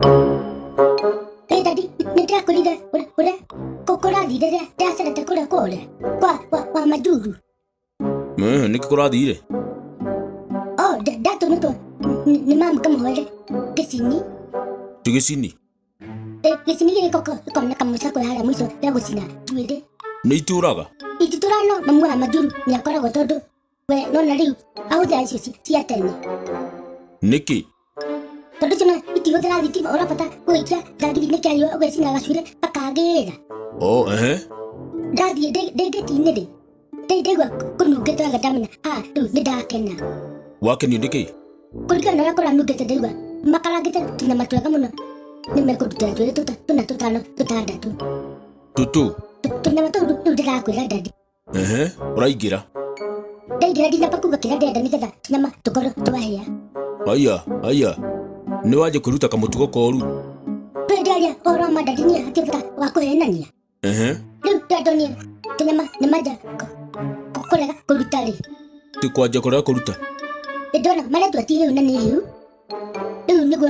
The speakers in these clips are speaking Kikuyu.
Daddy, nitaka kuliga ule kokora dide dasara takura kole kwa maduru. Nikikora dhire. Oh, dato nuto ni mama kama wale kesini. Tugesini. Kesini ye koko kona kama sako hala mwiso ya gusina tuide. Neituraga. Ititurano na mwa maduru ni akora gotodo. We no na riu au da sisi tiatene. Niki. Todo chana iti hodra diti ora pata kuikia dadi ne kya yo wesi na gashure pakagera. Oh, Dadi de tine de. De wa kunu geta gadamina. Ah, tu ne da kena. Wakeni niki. Kulika na kora nu geta de wa. Makala geta tina matwa kamuno. Ni me kutu de tuna tutano tutada tu. Tutu. Tuna matu tu de la kula dadi. Uraigira. Dadi na pakuga kila de ni geta tina ma tukoro tuahia. Aya. Ni waje kuruta kamutugo koru. Pedalia ora madadi ni atipta wako henania. Lu dadonia tina ma ni maja. Kolega kurutale. Tikwaje kora kuruta. Edona mala tu ati una ni yu. Nigo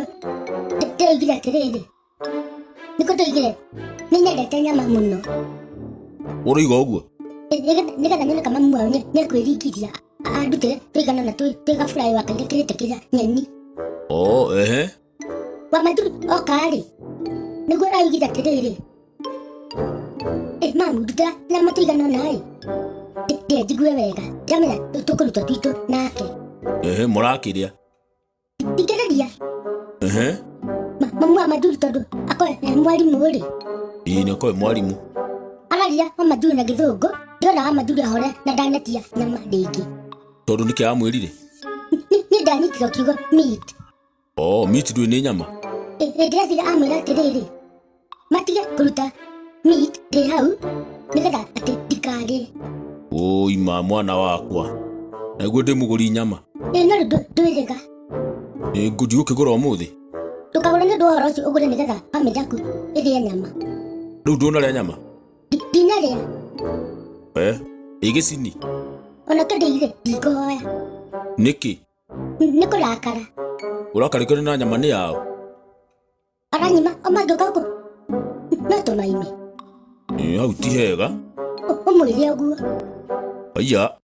te igira kerede. Niko to igira. Ninya da tanya mamuno. Uriga oguo. Ega nanya kama mwa ne kwirikiria. Adute pegana na tu pega fly wa kale kile tekira nyani. Oh, Wa maduru okari. Nigo ra igira kerede. Mamu duta na matiga no nai. De digwe wega. Jamela tukuruta twito nake. Murakiria. Igereria. Mamu amaduru todo. Ako mwalimu uri. Ine ko mwalimu. Araria amaduru na githugu. Ndona amaduru ahore na ndanetia na madigi. Todo niki amwirire. Ni ndani kigo meat. Oh, meat du ni nyama. Ndazira amwira tiriri. Matiga kuruta meat de hau. Nigetha ati tikari. Oi mwana wakwa. Naguo ndi muguri nyama. No ndwirega. Ngudi ukigura umuthi. Tukagura ni ndwara ucio ugure nigetha amidaku irie nyama. Riu ndona ria nyama. Dinaria. Igisini. Ona kadire dikoya. Niki. Nikurakara. Urakarikana na nyama ni yao. Aranyima omadogaku. Nato maime. Hau ti hega. Umwire oguo. Aya.